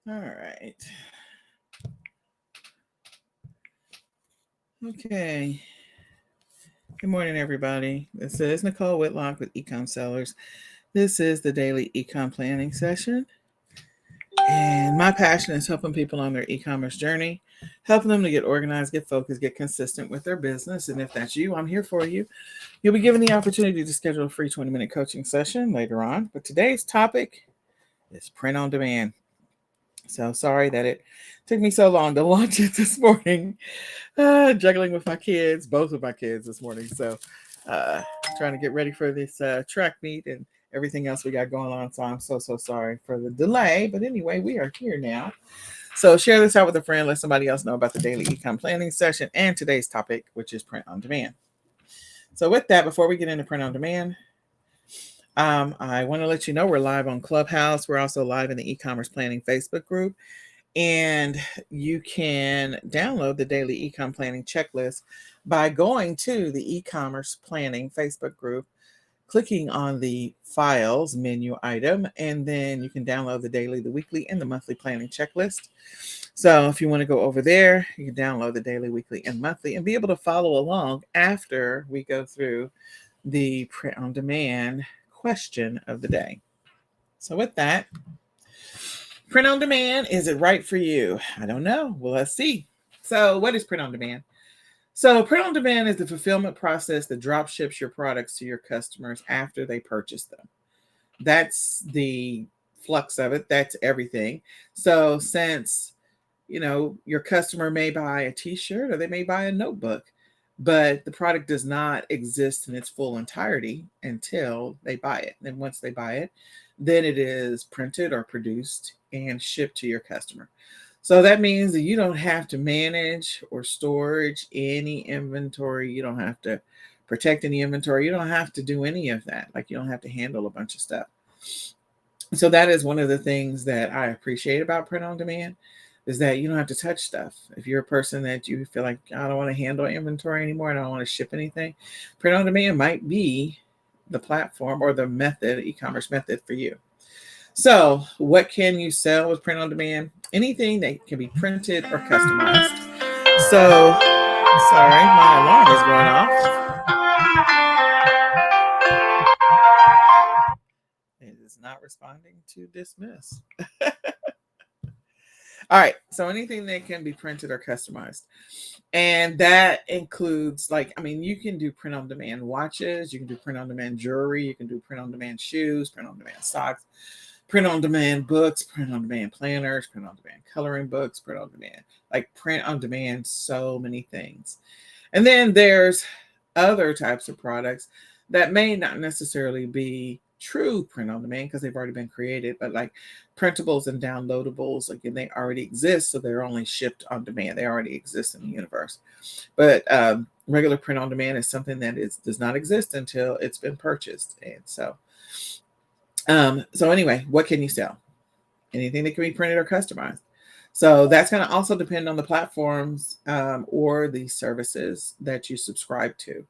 All right. Okay. Good morning, everybody. This is Nicole Whitlock with eCom Sellers. This is the daily ecom planning session. And my passion is helping people on their e-commerce journey, helping them to get organized, get focused, get consistent with their business. And if that's you, I'm here for you. You'll be given the opportunity to schedule a free 20-minute coaching session later on. But today's topic is print on demand. So sorry that it took me so long to launch it this morning. Juggling with my kids, both of my kids this morning. So uh, trying to get ready for this track meet and everything else we got going on. So I'm so sorry for the delay. But anyway, we are here now. So share this out with a friend. Let somebody else know about the daily ecom planning session and today's topic, which is print on demand. So with that, before we get into print on demand, I want to let you know we're live on Clubhouse. We're also live in the e-commerce planning Facebook group. And you can download the daily ecom planning checklist by going to the e-commerce planning Facebook group, clicking on the files menu item, and then you can download the daily, the weekly, and the monthly planning checklist. So if you want to go over there, you can download the daily, weekly, and monthly and be able to follow along after we go through the print on demand question of the day. So with that, print on demand, is it right for you? I don't know. Well, let's see. So what is print on demand? So print on demand is the fulfillment process that drop ships your products to your customers after they purchase them. That's the flux of it. That's everything. So since, your customer may buy a t-shirt or they may buy a notebook, but the product does not exist in its full entirety until they buy it. And once they buy it, then it is printed or produced and shipped to your customer. So that means that you don't have to manage or storage any inventory. You don't have to protect any inventory. You don't have to do any of that. Like you don't have to handle a bunch of stuff. So that is one of the things that I appreciate about print on demand, is that you don't have to touch stuff. If you're a person that you feel like, I don't want to handle inventory anymore, I don't want to ship anything, print on demand might be the platform or the method, e-commerce method for you. So what can you sell with print on demand? Anything that can be printed or customized. So, sorry, my alarm is going off. It is not responding to dismiss. All right. So anything that can be printed or customized. And that includes, you can do print on demand watches, you can do print on demand jewelry, you can do print on demand shoes, print on demand socks, print on demand books, print on demand planners, print on demand coloring books, print on demand, print on demand, so many things. And then there's other types of products that may not necessarily be true print on demand because they've already been created, but like printables and downloadables, again, they already exist, so they're only shipped on demand. They already exist in the universe. But regular print on demand is something that does not exist until it's been purchased. And so anyway, what can you sell? Anything that can be printed or customized. So that's going to also depend on the platforms or the services that you subscribe to,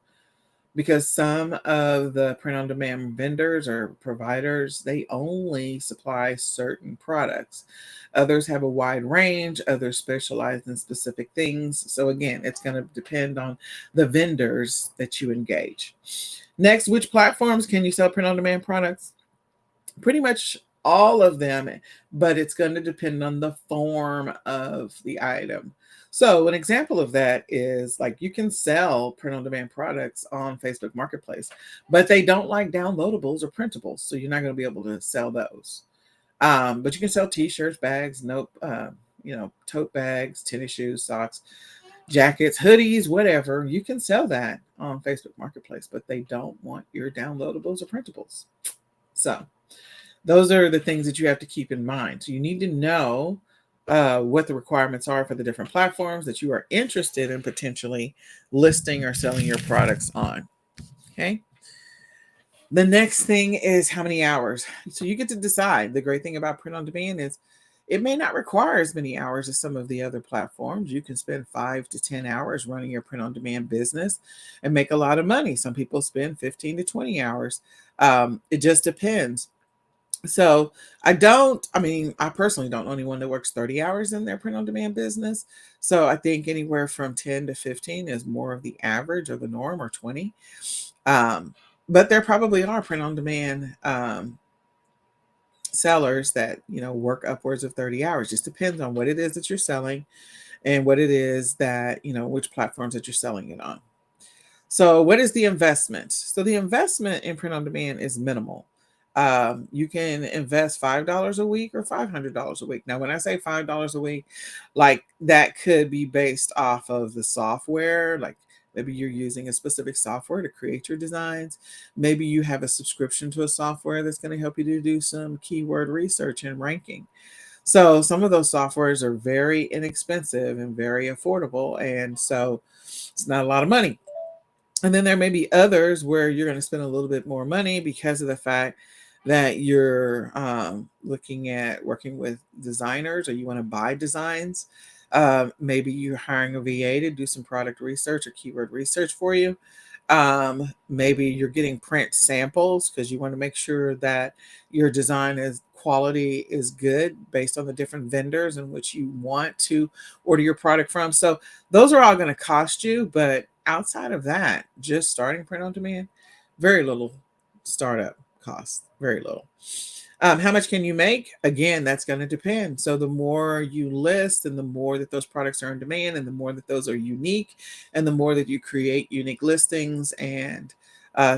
because some of the print on demand vendors or providers, they only supply certain products. Others have a wide range, others specialize in specific things. So again, it's going to depend on the vendors that you engage. Next, which platforms can you sell print on demand products? Pretty much all of them, but it's going to depend on the form of the item. So an example of that is you can sell print on demand products on Facebook Marketplace, but they don't like downloadables or printables. So you're not going to be able to sell those. But you can sell t-shirts, bags, tote bags, tennis shoes, socks, jackets, hoodies, whatever. You can sell that on Facebook Marketplace, but they don't want your downloadables or printables. So those are the things that you have to keep in mind. So you need to know what the requirements are for the different platforms that you are interested in potentially listing or selling your products on. Okay. The next thing is how many hours. So you get to decide. The great thing about print on demand is it may not require as many hours as some of the other platforms. You can spend 5 to 10 hours running your print on demand business and make a lot of money. Some people spend 15 to 20 hours. It just depends. So I personally don't know anyone that works 30 hours in their print on demand business. So I think anywhere from 10 to 15 is more of the average or the norm, or 20. Um, but there probably are print on demand sellers that, work upwards of 30 hours. Just depends on what it is that you're selling and what it is that, which platforms that you're selling it on. So, what is the investment? So, the investment in print on demand is minimal. You can invest $5 a week or $500 a week. Now, when I say $5 a week, like that could be based off of the software. Like maybe you're using a specific software to create your designs. Maybe you have a subscription to a software that's going to help you to do some keyword research and ranking. So, some of those softwares are very inexpensive and very affordable. And so, it's not a lot of money. And then there may be others where you're going to spend a little bit more money because of the fact that you're looking at working with designers, or you want to buy designs. Maybe you're hiring a VA to do some product research or keyword research for you. Maybe you're getting print samples because you want to make sure that your design is quality is good based on the different vendors in which you want to order your product from. So those are all going to cost you, but outside of that, just starting print on demand, very little startup cost, very little. How much can you make? Again, that's going to depend. So the more you list and the more that those products are in demand and the more that those are unique and the more that you create unique listings and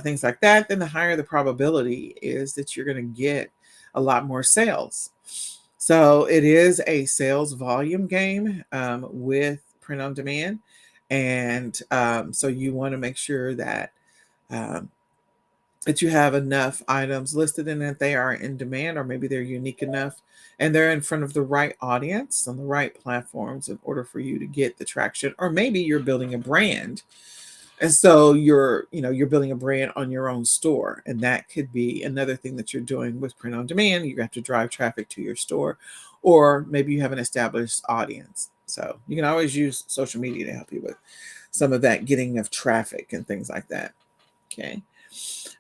things like that, then the higher the probability is that you're going to get a lot more sales. So it is a sales volume game with print on demand. And so you want to make sure um, that you have enough items listed and that they are in demand, or maybe they're unique enough and they're in front of the right audience on the right platforms in order for you to get the traction. Or maybe you're building a brand, and so you're building a brand on your own store, and that could be another thing that you're doing with print on demand. You have to drive traffic to your store, or maybe you have an established audience. So you can always use social media to help you with some of that getting of traffic and things like that. Okay.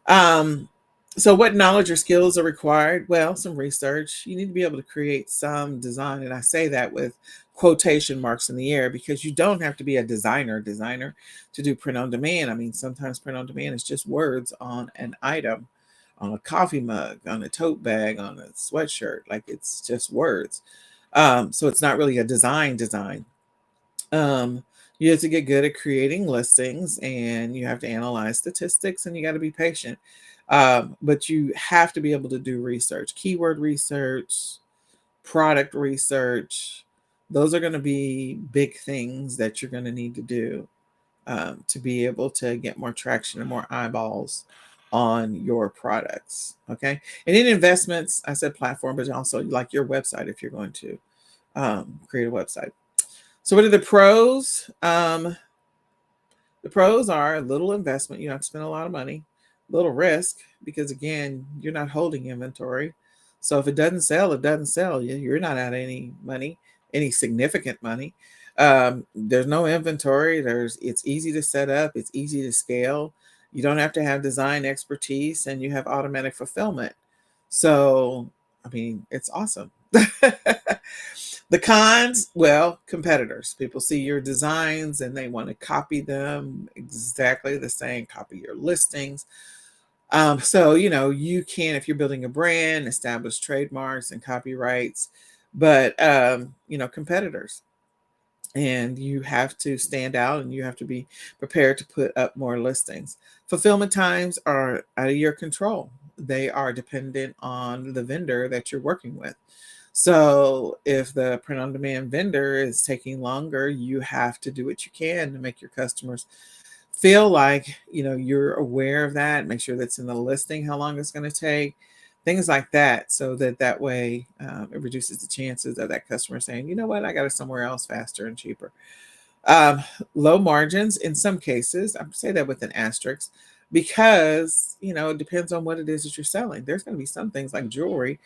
Um, so what knowledge or skills are required? Well, some research. You need to be able to create some design. And I say that with quotation marks in the air because you don't have to be a designer to do print on demand. I mean, sometimes print on demand is just words on an item, on a coffee mug, on a tote bag, on a sweatshirt. Like it's just words. So it's not really a design. Um, you have to get good at creating listings, and you have to analyze statistics, and you got to be patient. But you have to be able to do research, keyword research, product research. Those are going to be big things that you're going to need to do to be able to get more traction and more eyeballs on your products. Okay. And in investments, I said platform, but also like your website if you're going to create a website. So, what are the pros? The pros are a little investment. You don't have to spend a lot of money, little risk, because again, you're not holding inventory. So, if it doesn't sell, it doesn't sell. You're not out any money, any significant money. There's no inventory. It's easy to set up, it's easy to scale. You don't have to have design expertise, and you have automatic fulfillment. So, I mean, it's awesome. The cons, well, competitors. People see your designs and they want to copy them exactly the same, copy your listings. So, you can, if you're building a brand, establish trademarks and copyrights, but, competitors. And you have to stand out and you have to be prepared to put up more listings. Fulfillment times are out of your control, they are dependent on the vendor that you're working with. So if the print on demand vendor is taking longer, you have to do what you can to make your customers feel like, you're aware of that, make sure that's in the listing, how long it's going to take, things like that. So that way it reduces the chances of that customer saying, you know what, I got it somewhere else faster and cheaper. Um, Low margins in some cases, I say that with an asterisk, because, it depends on what it is that you're selling. There's going to be some things like jewelry,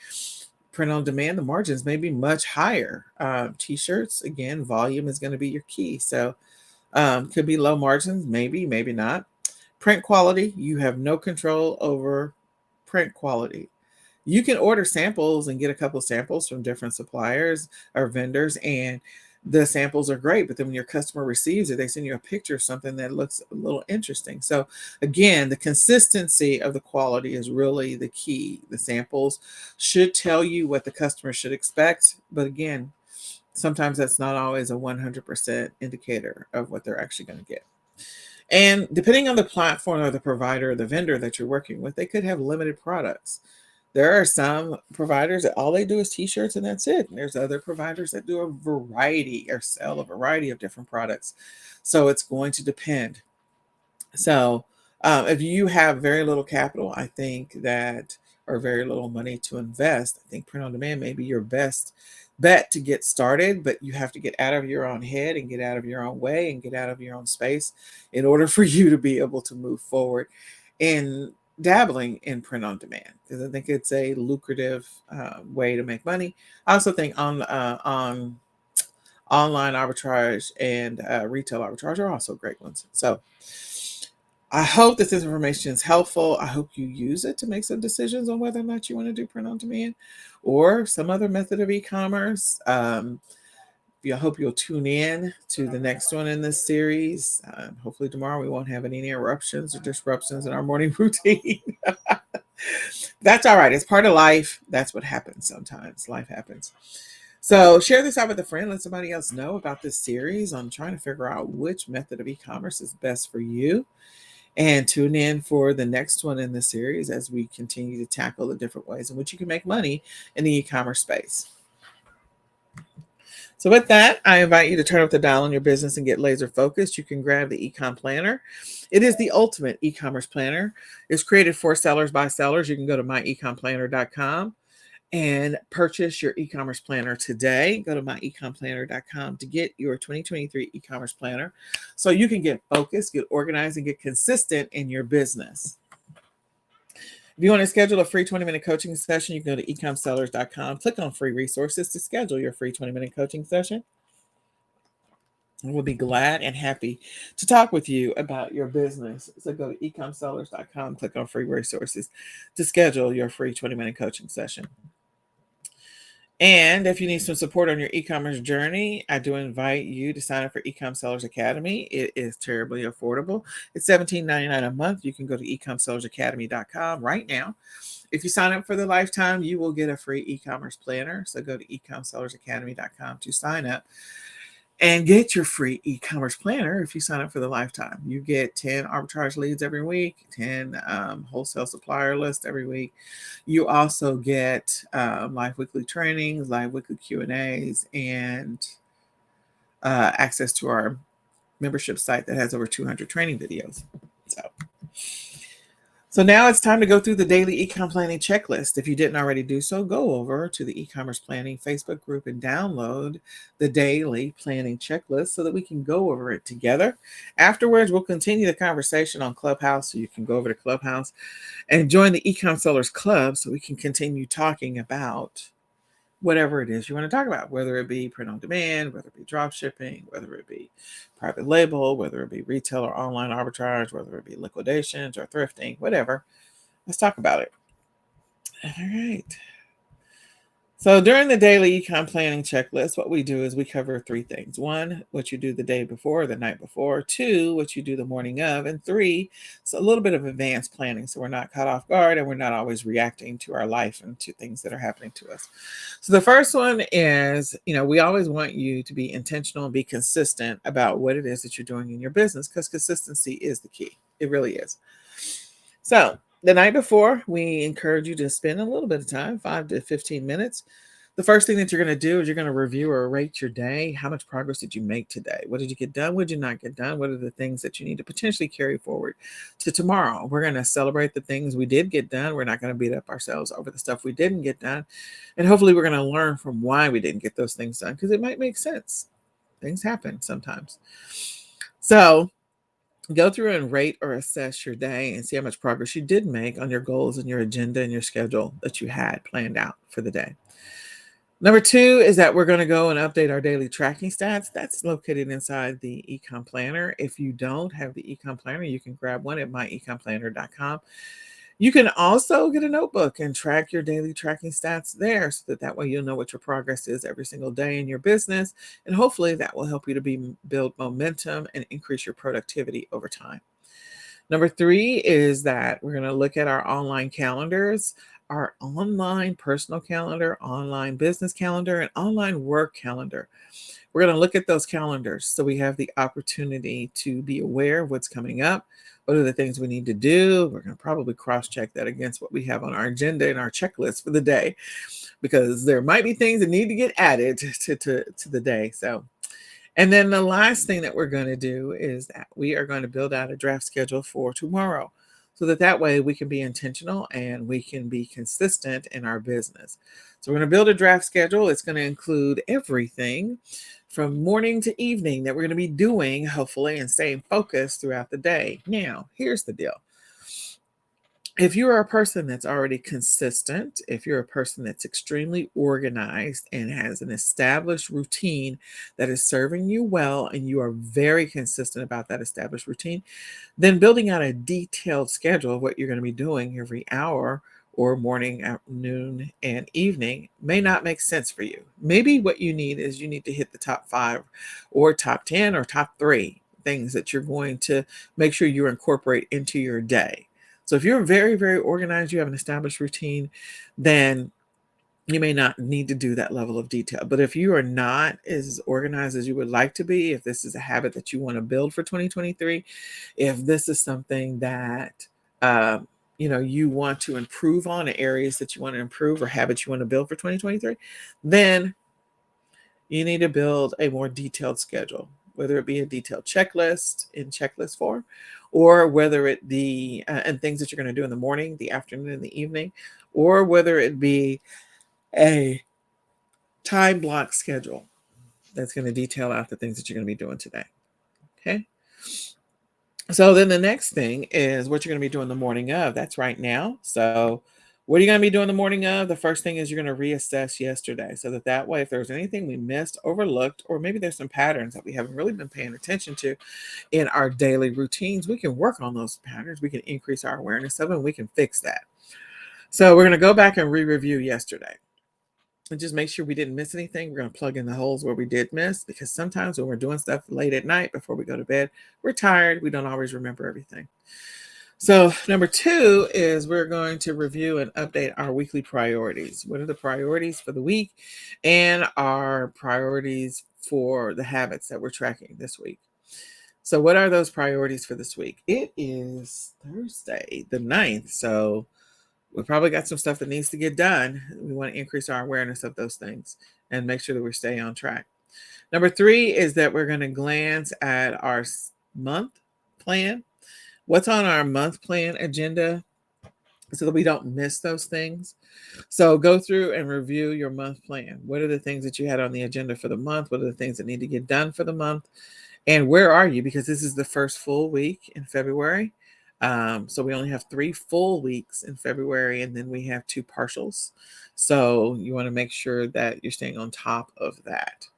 print on demand, the margins may be much higher. T-shirts, again, volume is going to be your key. So could be low margins, maybe not. Print quality, you have no control over print quality. You can order samples and get a couple samples from different suppliers or vendors, and the samples are great, but then when your customer receives it, they send you a picture of something that looks a little interesting. So again, the consistency of the quality is really the key. The samples should tell you what the customer should expect, but again, sometimes that's not always a 100% indicator of what they're actually going to get. And depending on the platform or the provider or the vendor that you're working with, they could have limited products. There are some providers that all they do is t-shirts and that's it. And there's other providers that do a variety or sell a variety of different products. So it's going to depend. So if you have very little capital, I think that, or very little money to invest, I think print on demand may be your best bet to get started, but you have to get out of your own head and get out of your own way and get out of your own space in order for you to be able to move forward in dabbling in print on demand, because I think it's a lucrative way to make money. I also think on online arbitrage and retail arbitrage are also great ones. So I hope this information is helpful. I hope you use it to make some decisions on whether or not you want to do print on demand or some other method of e-commerce. I hope you'll tune in to the next one in this series. Hopefully tomorrow we won't have any interruptions or disruptions in our morning routine. That's all right. It's part of life. That's what happens sometimes. Life happens. So share this out with a friend. Let somebody else know about this series on trying to figure out which method of e-commerce is best for you. And tune in for the next one in the series as we continue to tackle the different ways in which you can make money in the e-commerce space. So with that, I invite you to turn up the dial on your business and get laser focused. You can grab the eCom Planner. It is the ultimate e-commerce planner. It's created for sellers by sellers. You can go to myecomplanner.com and purchase your e-commerce planner today. Go to myecomplanner.com to get your 2023 e-commerce planner so you can get focused, get organized, and get consistent in your business. If you want to schedule a free 20-minute coaching session, you can go to ecommsellers.com, click on free resources to schedule your free 20-minute coaching session. And we'll be glad and happy to talk with you about your business. So go to ecommsellers.com, click on free resources to schedule your free 20-minute coaching session. And if you need some support on your e-commerce journey, I do invite you to sign up for eCom Sellers Academy. It is terribly affordable. It's $17.99 a month. You can go to ecommsellersacademy.com right now. If you sign up for the lifetime, you will get a free e-commerce planner. So go to ecommsellersacademy.com to sign up and get your free e-commerce planner. If you sign up for the lifetime, you get 10 arbitrage leads every week, 10 wholesale supplier lists every week. You also get live weekly trainings, live weekly Q&As, and access to our membership site that has over 200 training videos. So now it's time to go through the daily e-com planning checklist. If you didn't already do so, go over to the e-commerce planning Facebook group and download the daily planning checklist so that we can go over it together. Afterwards, we'll continue the conversation on Clubhouse, so you can go over to Clubhouse and join the eCom Sellers Club so we can continue talking about whatever it is you want to talk about, whether it be print on demand, whether it be drop shipping, whether it be private label, whether it be retail or online arbitrage, whether it be liquidations or thrifting, whatever. Let's talk about it. All right. So during the daily e-com planning checklist, what we do is we cover 3 things. 1, what you do the day before, the night before. 2, what you do the morning of. And 3, so a little bit of advanced planning, so we're not caught off guard and we're not always reacting to our life and to things that are happening to us. So the first one is, we always want you to be intentional and be consistent about what it is that you're doing in your business, because consistency is the key. It really is. So the night before, we encourage you to spend a little bit of time, 5 to 15 minutes. The first thing that you're going to do is you're going to review or rate your day. How much progress did you make today? What did you get done? What did you not get done? What are the things that you need to potentially carry forward to tomorrow? We're going to celebrate the things we did get done. We're not going to beat up ourselves over the stuff we didn't get done. And hopefully we're going to learn from why we didn't get those things done, because it might make sense. Things happen sometimes. So go through and rate or assess your day and see how much progress you did make on your goals and your agenda and your schedule that you had planned out for the day. Number 2 is that we're going to go and update our daily tracking stats. That's located inside the eCom Planner. If you don't have the eCom Planner, you can grab one at myecomplanner.com. You can also get a notebook and track your daily tracking stats there so that way you'll know what your progress is every single day in your business. And hopefully that will help you to build momentum and increase your productivity over time. Number 3 is that we're going to look at our online calendars, our online personal calendar, online business calendar, and online work calendar. We're going to look at those calendars so we have the opportunity to be aware of what's coming up. What are the things we need to do? We're going to probably cross-check that against what we have on our agenda and our checklist for the day, because there might be things that need to get added to the day. So, and then the last thing that we're going to do is that we are going to build out a draft schedule for tomorrow so that way we can be intentional and we can be consistent in our business. So we're going to build a draft schedule. It's going to include everything from morning to evening that we're going to be doing, hopefully, and staying focused throughout the day. Now, here's the deal. If you are a person that's already consistent, if you're a person that's extremely organized and has an established routine that is serving you well, and you are very consistent about that established routine, then building out a detailed schedule of what you're going to be doing every hour or morning, afternoon, and evening may not make sense for you. Maybe what you need is you need to hit the top 5 or top 10 or top 3 things that you're going to make sure you incorporate into your day. So if you're very, very organized, you have an established routine, then you may not need to do that level of detail. But if you are not as organized as you would like to be, if this is a habit that you want to build for 2023, if this is something that you want to improve on, areas that you want to improve or habits you want to build for 2023, then you need to build a more detailed schedule, whether it be a detailed checklist in checklist form, or whether it be and things that you're going to do in the morning, the afternoon, and the evening, or whether it be a time block schedule that's going to detail out the things that you're going to be doing today. Okay. So then the next thing is what you're going to be doing the morning of. That's right now. So what are you going to be doing the morning of? The first thing is you're going to reassess yesterday so that way, if there's anything we missed, overlooked, or maybe there's some patterns that we haven't really been paying attention to in our daily routines, we can work on those patterns. We can increase our awareness of them. We can fix that. So we're going to go back and re-review yesterday and just make sure we didn't miss anything. We're going to plug in the holes where we did miss, because sometimes when we're doing stuff late at night before we go to bed, we're tired. We don't always remember everything. So number 2 is we're going to review and update our weekly priorities. What are the priorities for the week and our priorities for the habits that we're tracking this week? So what are those priorities for this week? It is Thursday, the 9th. So we probably got some stuff that needs to get done. We want to increase our awareness of those things and make sure that we stay on track. Number 3 is that we're going to glance at our month plan. What's on our month plan agenda so that we don't miss those things. So go through and review your month plan. What are the things that you had on the agenda for the month? What are the things that need to get done for the month? And where are you? Because this is the first full week in February. So we only have 3 full weeks in February, and then we have 2 partials. So you want to make sure that you're staying on top of that.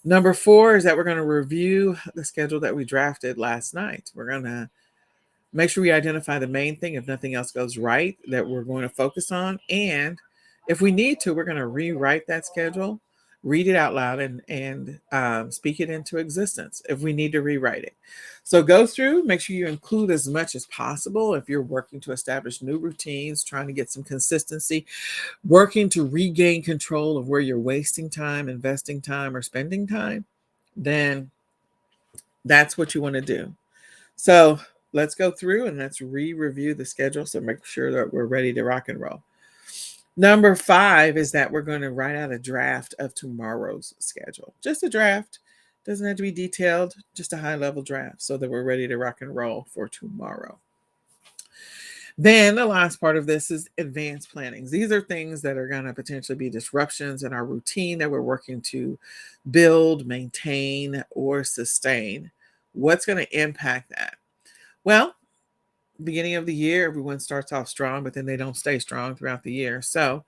Number 4 is that we're going to review the schedule that we drafted last night. We're going to make sure we identify the main thing, if nothing else goes right, that we're going to focus on. And if we need to, we're going to rewrite that schedule, read it out loud, and speak it into existence if we need to rewrite it. So go through, make sure you include as much as possible. If you're working to establish new routines, trying to get some consistency, working to regain control of where you're wasting time, investing time, or spending time, then that's what you want to do. So let's go through and let's re-review the schedule so make sure that we're ready to rock and roll. Number 5 is that we're going to write out a draft of tomorrow's schedule. Just a draft. Doesn't have to be detailed, just a high-level draft so that we're ready to rock and roll for tomorrow. Then the last part of this is advanced planning. These are things that are going to potentially be disruptions in our routine that we're working to build, maintain, or sustain. What's going to impact that? Well, beginning of the year, everyone starts off strong, but then they don't stay strong throughout the year. So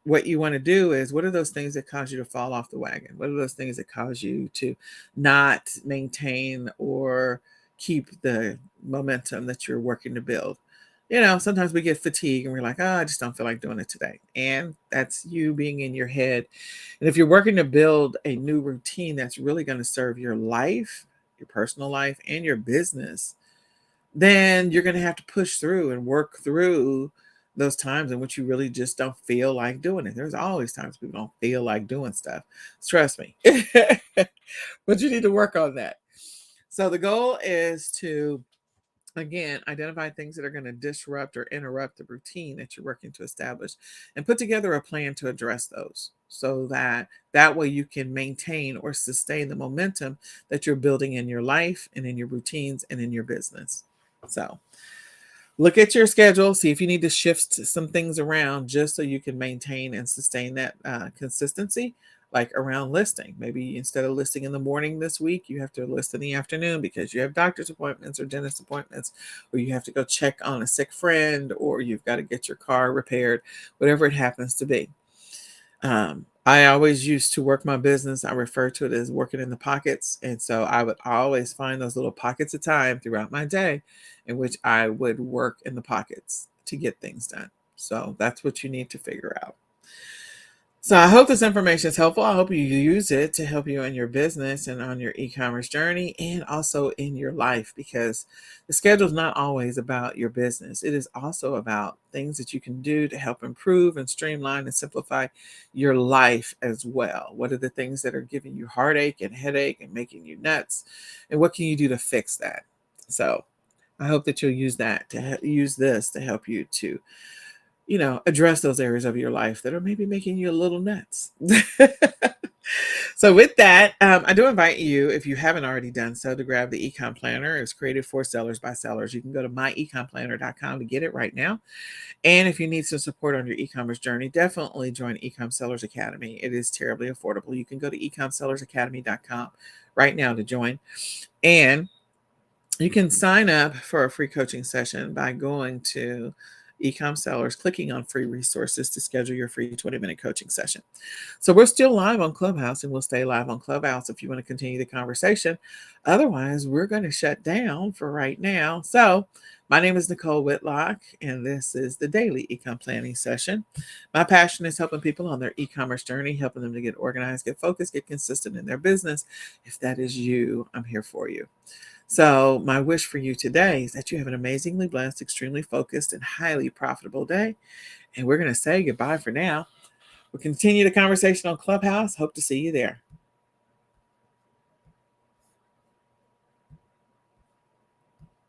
what you want to do is, what are those things that cause you to fall off the wagon? What are those things that cause you to not maintain or keep the momentum that you're working to build? sometimes we get fatigued and we're like, oh, I just don't feel like doing it today. And that's you being in your head. And if you're working to build a new routine that's really going to serve your life, your personal life, and your business, then you're going to have to push through and work through those times in which you really just don't feel like doing it. There's always times people don't feel like doing stuff. Trust me. But you need to work on that. So the goal is to, again, identify things that are going to disrupt or interrupt the routine that you're working to establish and put together a plan to address those so that way you can maintain or sustain the momentum that you're building in your life and in your routines and in your business. So look at your schedule, see if you need to shift some things around just so you can maintain and sustain that consistency, like around listing. Maybe instead of listing in the morning this week, you have to list in the afternoon because you have doctor's appointments or dentist appointments, or you have to go check on a sick friend, or you've got to get your car repaired, whatever it happens to be. I always used to work my business. I refer to it as working in the pockets. And so I would always find those little pockets of time throughout my day in which I would work in the pockets to get things done. So that's what you need to figure out. So I hope this information is helpful. I hope you use it to help you in your business and on your e-commerce journey and also in your life, because the schedule is not always about your business. It is also about things that you can do to help improve and streamline and simplify your life as well. What are the things that are giving you heartache and headache and making you nuts? And what can you do to fix that? So I hope that you'll use use this to help you to address those areas of your life that are maybe making you a little nuts. So with that, I do invite you, if you haven't already done so, to grab the eCom Planner. It's created for sellers by sellers. You can go to myecomplanner.com to get it right now. And if you need some support on your e-commerce journey, definitely join eCom Sellers Academy. It is terribly affordable. You can go to ecomsellersacademy.com right now to join. And you can sign up for a free coaching session by going to eCom Sellers, clicking on free resources to schedule your free 20-minute coaching session. So we're still live on Clubhouse, and we'll stay live on Clubhouse if you want to continue the conversation. Otherwise, we're going to shut down for right now. So my name is Nicole Whitlock, and this is the daily eCom planning session. My passion is helping people on their e-commerce journey, helping them to get organized, get focused, get consistent in their business. If that is you, I'm here for you. So my wish for you today is that you have an amazingly blessed, extremely focused, and highly profitable day. And we're going to say goodbye for now. We'll continue the conversation on Clubhouse. Hope to see you there.